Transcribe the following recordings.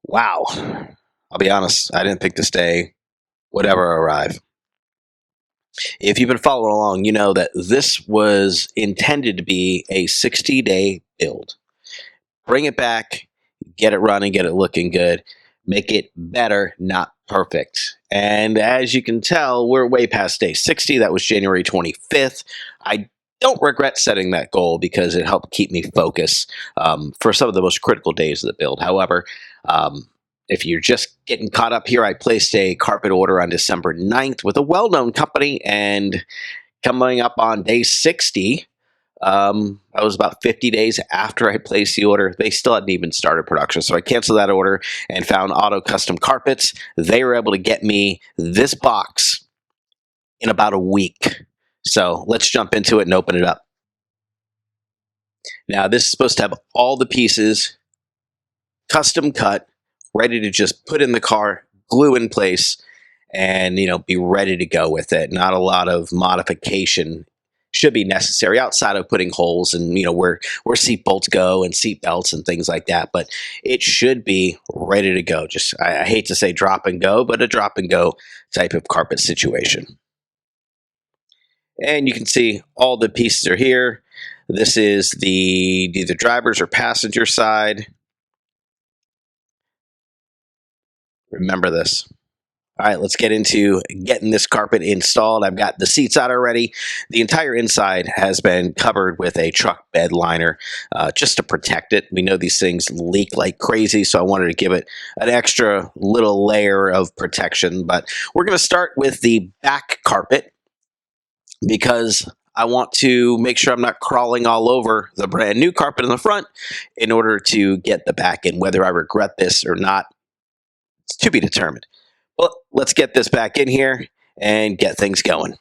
Wow. I'll be honest, I didn't think this day would ever arrive. If you've been following along, you know that this was intended to be a 60-day build. Bring it back, get it running, get it looking good, make it better, not perfect. And as you can tell, we're way past day 60. That was January 25th. I don't regret setting that goal because it helped keep me focused for some of the most critical days of the build. However, if you're just getting caught up here, I placed a carpet order on December 9th with a well-known company, and coming up on day 60, I was about 50 days after I placed the order. They still hadn't even started production, so I canceled that order and found Auto Custom Carpets. They were able to get me this box in about a week. So let's jump into it and open it up. Now, this is supposed to have all the pieces custom cut, ready to just put in the car, glue in place, and be ready to go with it. Not a lot of modification should be necessary outside of putting holes and where seat bolts go and seat belts and things like that, but it should be ready to go. Just I hate to say drop and go, but a drop and go type of carpet situation. And you can see all the pieces are here. This is the either driver's or passenger side. Remember this. All right, let's get into getting this carpet installed. I've got the seats out already. The entire inside has been covered with a truck bed liner just to protect it. We know these things leak like crazy, so I wanted to give it an extra little layer of protection. But we're going to start with the back carpet because I want to make sure I'm not crawling all over the brand new carpet in the front in order to get the back in. Whether I regret this or not, it's to be determined. Well, let's get this back in here and get things going.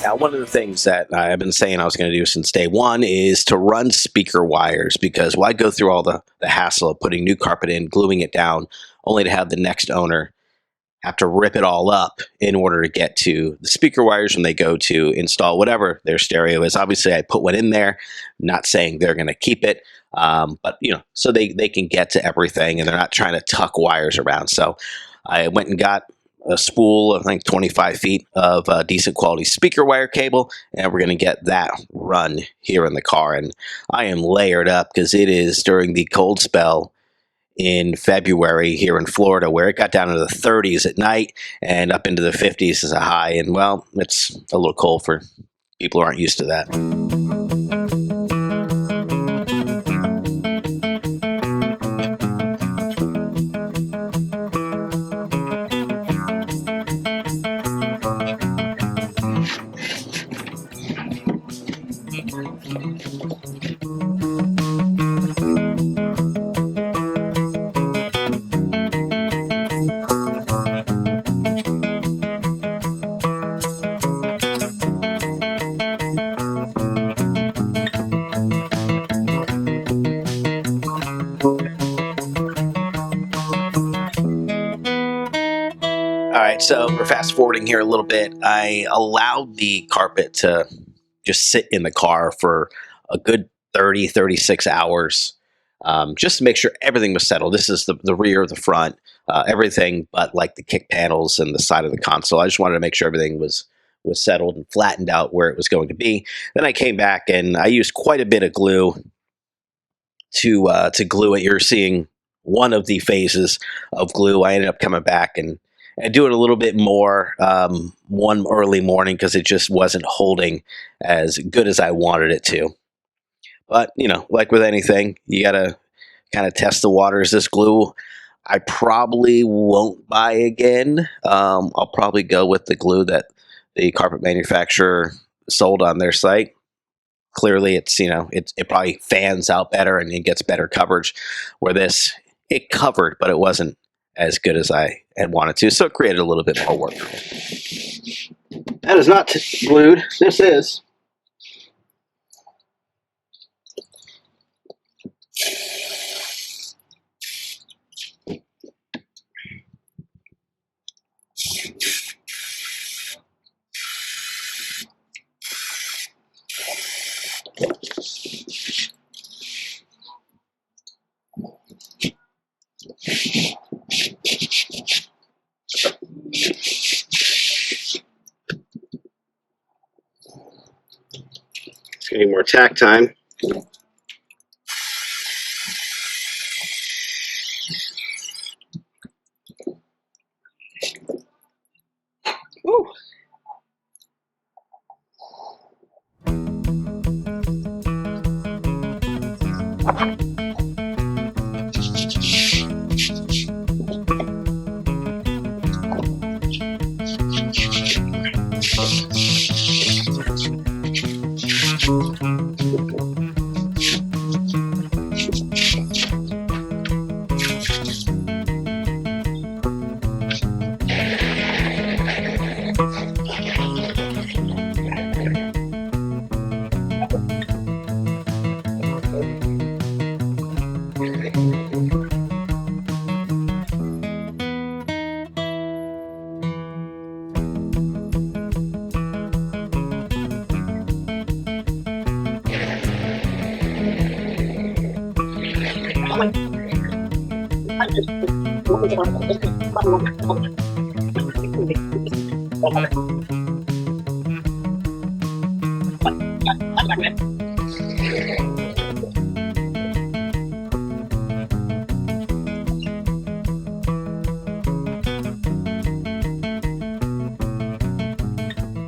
Now, one of the things that I've been saying I was going to do since day one is to run speaker wires, because why go through all the hassle of putting new carpet in, gluing it down, only to have the next owner have to rip it all up in order to get to the speaker wires when they go to install whatever their stereo is. Obviously, I put one in there, not saying they're going to keep it, but so they can get to everything and they're not trying to tuck wires around. So I went and got a spool of, I think, 25 feet of decent quality speaker wire cable, and we're going to get that run here in the car. And I am layered up because it is during the cold spell in February here in Florida, where it got down into the 30s at night and up into the 50s as a high. And well, it's a little cold for people who aren't used to that. All right, so we're fast forwarding here a little bit. I allowed the carpet to just sit in the car for a good 30, 36 hours, just to make sure everything was settled. This is the rear, the front, everything but like the kick panels and the side of the console. I just wanted to make sure everything was settled and flattened out where it was going to be. Then I came back and I used quite a bit of glue to glue it. You're seeing one of the phases of glue. I ended up coming back and doing a little bit more one early morning because it just wasn't holding as good as I wanted it to. But, you know, like with anything, you got to kind of test the waters. This glue, I probably won't buy again. I'll probably go with the glue that the carpet manufacturer sold on their site. Clearly, it's, you know, it probably fans out better and it gets better coverage. Where this, it covered, but it wasn't as good as I had wanted to, so it created a little bit more work for me. That is not glued. This is. It's getting more tack time. Woo.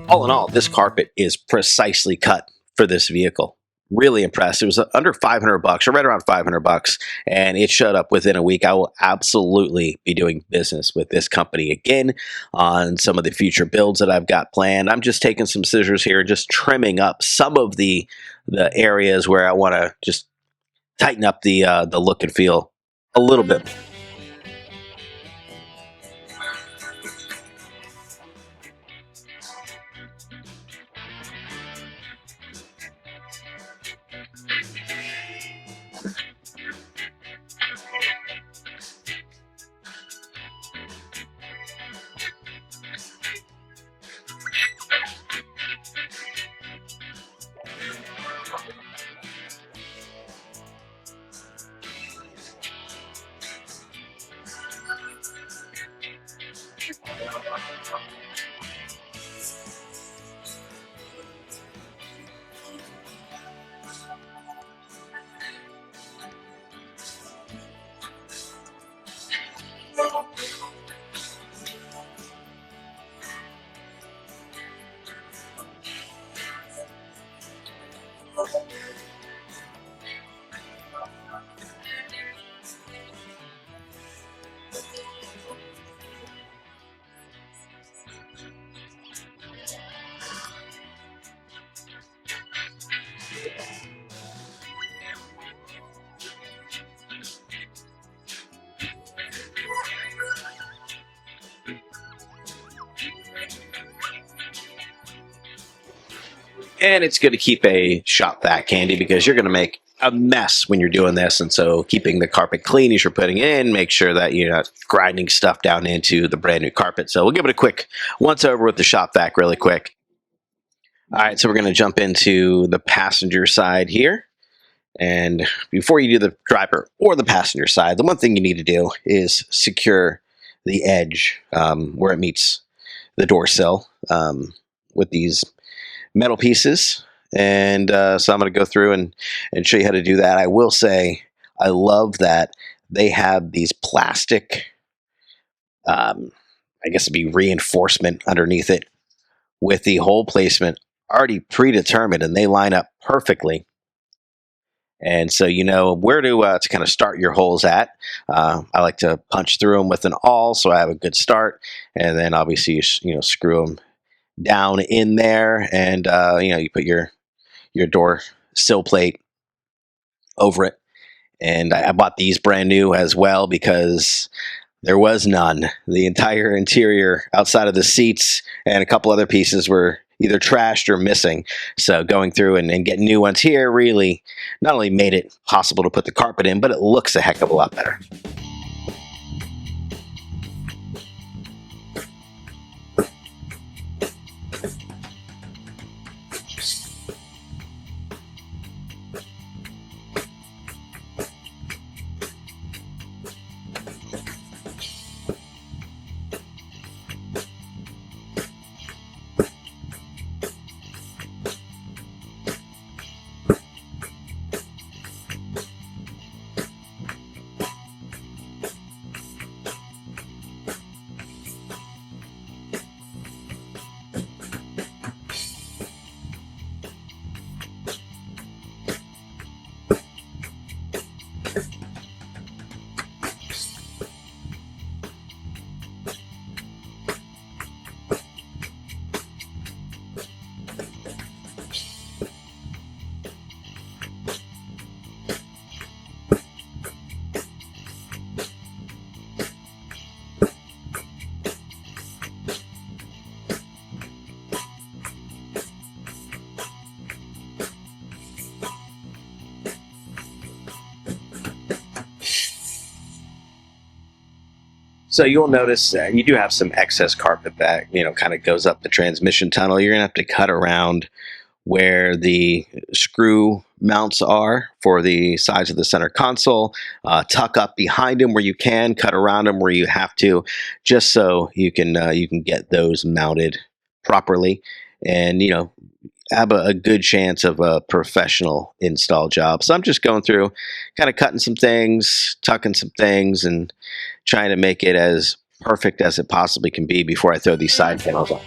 All in all, this carpet is precisely cut for this vehicle. Really impressed. It was under $500 or right around $500, and it showed up within a week. I will absolutely be doing business with this company again on some of the future builds that I've got planned. I'm just taking some scissors here and just trimming up some of the areas where I want to just tighten up the look and feel a little bit. And it's good to keep a shop vac handy because you're going to make a mess when you're doing this, and so keeping the carpet clean as you're putting it in, make sure that you're not grinding stuff down into the brand new carpet. So we'll give it a quick once over with the shop vac really quick. All right, so we're going to jump into the passenger side here. And before you do the driver or the passenger side, the one thing you need to do is secure the edge where it meets the door sill with these metal pieces. And so I'm going to go through and show you how to do that. I will say I love that they have these plastic, I guess it'd be reinforcement underneath it with the hole placement already predetermined, and they line up perfectly. And so you know where to kind of start your holes at. I like to punch through them with an awl so I have a good start, and then obviously you screw them down in there, and you put your door sill plate over it. And I bought these brand new as well because there was none. The entire interior outside of the seats and a couple other pieces were either trashed or missing. So going through and getting new ones here really not only made it possible to put the carpet in, but it looks a heck of a lot better. So you'll notice that you do have some excess carpet that kind of goes up the transmission tunnel. You're gonna have to cut around where the screw mounts are for the sides of the center console. Tuck up behind them where you can, cut around them where you have to, just so you can get those mounted properly, and have a good chance of a professional install job. So I'm just going through, kind of cutting some things, tucking some things, and trying to make it as perfect as it possibly can be before I throw these side panels on.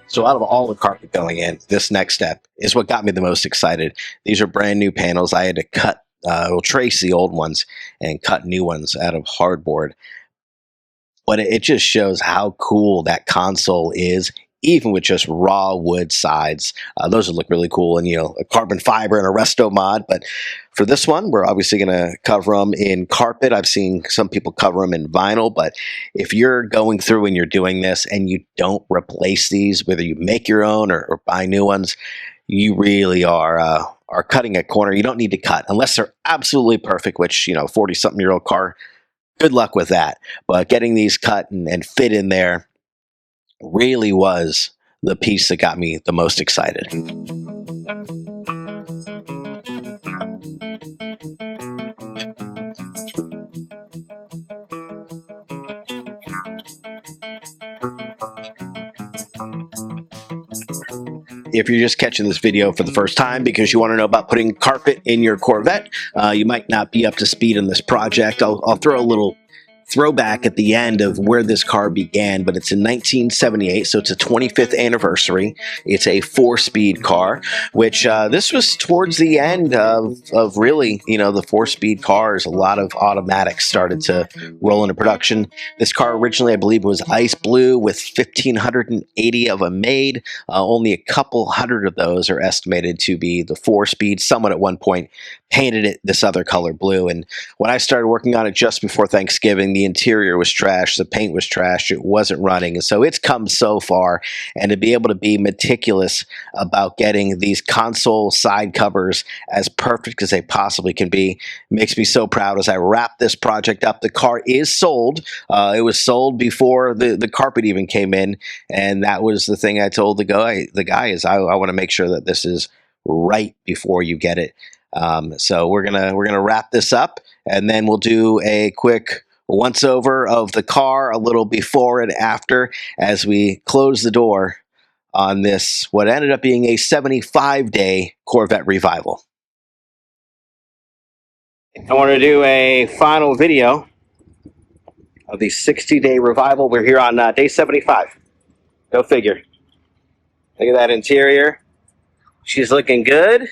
So out of all the carpet going in, this next step is what got me the most excited. These are brand new panels. I had to cut, trace the old ones and cut new ones out of hardboard. But it just shows how cool that console is, even with just raw wood sides. Those would look really cool in, a carbon fiber and a resto mod. But for this one, we're obviously going to cover them in carpet. I've seen some people cover them in vinyl, but if you're going through and you're doing this and you don't replace these, whether you make your own or buy new ones, you really are cutting a corner. You don't need to cut unless they're absolutely perfect, which 40-something-year-old car good luck with that. But getting these cut and fit in there really was the piece that got me the most excited. If you're just catching this video for the first time because you want to know about putting carpet in your Corvette, you might not be up to speed on this project. I'll throw a little throwback at the end of where this car began, but it's in 1978, so it's a 25th anniversary. It's a 4-speed car, which this was towards the end of really, the 4-speed cars. A lot of automatics started to roll into production. This car originally, I believe, was ice blue with 1,580 of them made. Only a couple hundred of those are estimated to be the 4-speed. Someone at one point painted it this other color blue, and when I started working on it just before Thanksgiving, the interior was trash, the paint was trash, it wasn't running, and so it's come so far. And to be able to be meticulous about getting these console side covers as perfect as they possibly can be makes me so proud. As I wrap this project up, the car is sold. It was sold before the carpet even came in, and that was the thing I told the guy is I want to make sure that this is right before you get it. So we're gonna wrap this up, and then we'll do a quick once over of the car, a little before and after, as we close the door on this, what ended up being a 75-day Corvette revival. I want to do a final video of the 60-day revival. We're here on day 75. Go figure. Look at that interior. She's looking good.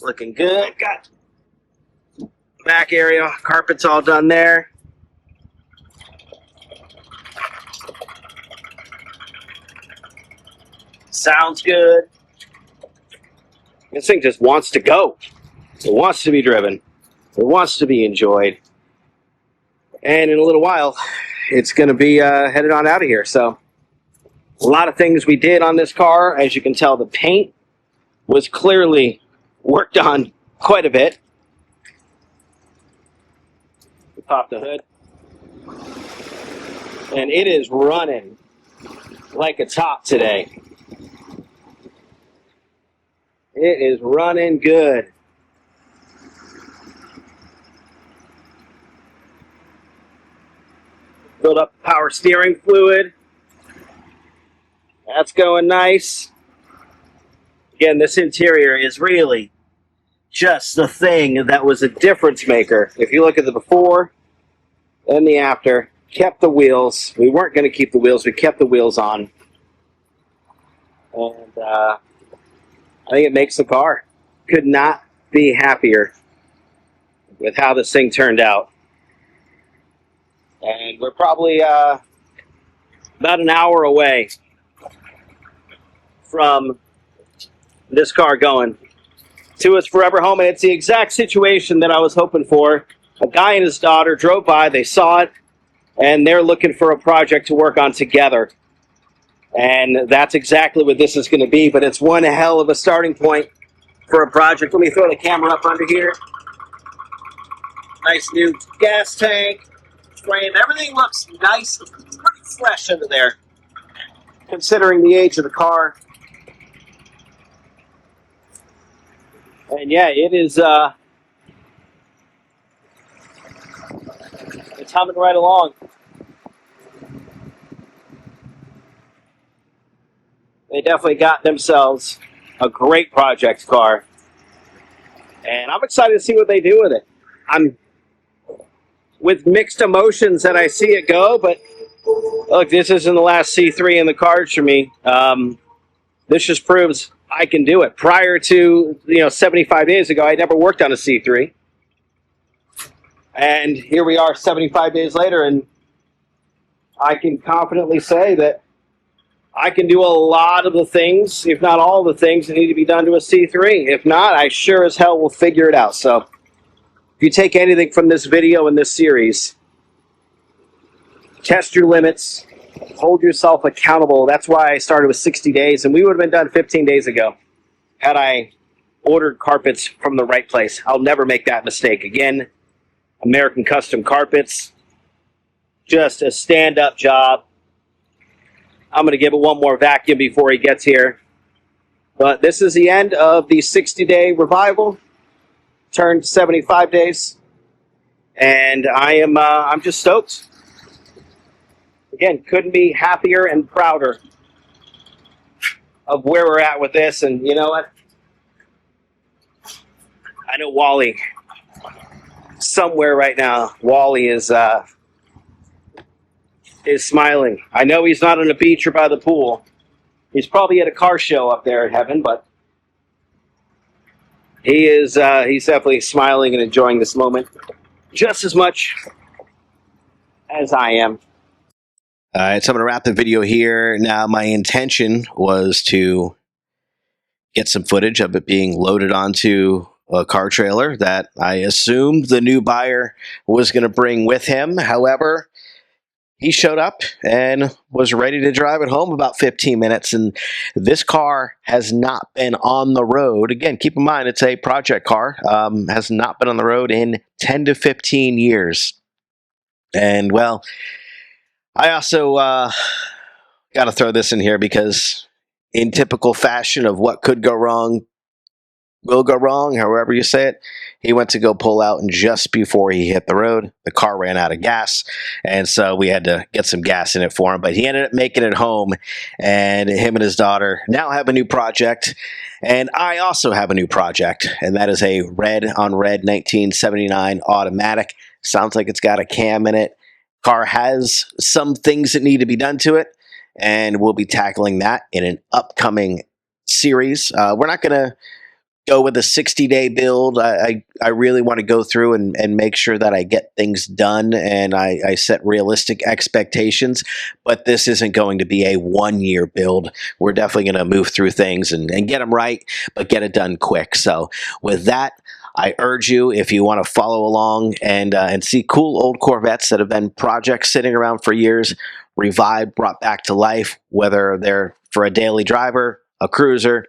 Looking good. Got back area, carpet's all done there. Sounds good. This thing just wants to go. It wants to be driven. It wants to be enjoyed. And in a little while, it's going to be headed on out of here. So, a lot of things we did on this car. As you can tell, the paint was clearly worked on quite a bit. We pop the hood. And it is running like a top today. It is running good. Build up power steering fluid. That's going nice. Again, this interior is really just the thing that was a difference maker. If you look at the before and the after, kept the wheels. We weren't going to keep the wheels. We kept the wheels on. And I think it makes the car. Could not be happier with how this thing turned out. And we're probably about an hour away from this car going to its forever home, and it's the exact situation that I was hoping for. A guy and his daughter drove by, they saw it, and they're looking for a project to work on together. And that's exactly what this is going to be, but it's one hell of a starting point for a project. Let me throw the camera up under here. Nice new gas tank, frame. Everything looks nice, pretty fresh under there, considering the age of the car. And yeah, it is, it's humming right along. They definitely got themselves a great project car. And I'm excited to see what they do with it. I'm with mixed emotions that I see it go, but look, this isn't the last C3 in the cards for me. This just proves I can do it. Prior to, 75 days ago, I never worked on a C3. And here we are 75 days later, and I can confidently say that I can do a lot of the things, if not all the things, that need to be done to a C3. If not, I sure as hell will figure it out. So, if you take anything from this video and this series, test your limits, hold yourself accountable. That's why I started with 60 days, and we would have been done 15 days ago had I ordered carpets from the right place. I'll never make that mistake again. American Custom Carpets, just a stand-up job. I'm going to give it one more vacuum before he gets here. But this is the end of the 60-day revival. Turned 75 days. And I'm just stoked. Again, couldn't be happier and prouder of where we're at with this. And you know what? I know Wally, somewhere right now, Wally is smiling. I know he's not on the beach or by the pool. He's probably at a car show up there in heaven, but he's definitely smiling and enjoying this moment just as much as I am. All right, so I'm going to wrap the video here. Now, my intention was to get some footage of it being loaded onto a car trailer that I assumed the new buyer was going to bring with him. However, he showed up and was ready to drive it home about 15 minutes. And this car has not been on the road. Again, keep in mind, it's a project car. Has not been on the road in 10 to 15 years. And, well, I also got to throw this in here because in typical fashion of what could go wrong, will go wrong, however you say it, he went to go pull out, and just before he hit the road, the car ran out of gas, and so we had to get some gas in it for him. But he ended up making it home, and him and his daughter now have a new project, and I also have a new project, and that is a red on red 1979 automatic. Sounds like it's got a cam in it. Car has some things that need to be done to it, and we'll be tackling that in an upcoming series. We're not going to go with a 60-day build. I really want to go through and make sure that I get things done, and I set realistic expectations, but this isn't going to be a one-year build. We're definitely going to move through things and get them right, but get it done quick. So with that, I urge you, if you want to follow along and see cool old Corvettes that have been projects sitting around for years, revived, brought back to life, whether they're for a daily driver, a cruiser,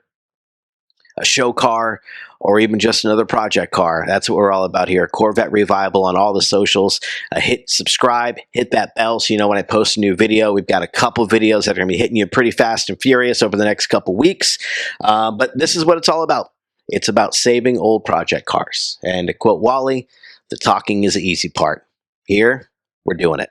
a show car, or even just another project car. That's what we're all about here. Corvette Revival on all the socials. Hit subscribe, hit that bell so you know when I post a new video. We've got a couple videos that are going to be hitting you pretty fast and furious over the next couple weeks. But this is what it's all about. It's about saving old project cars. And to quote Wally, the talking is the easy part. Here, we're doing it.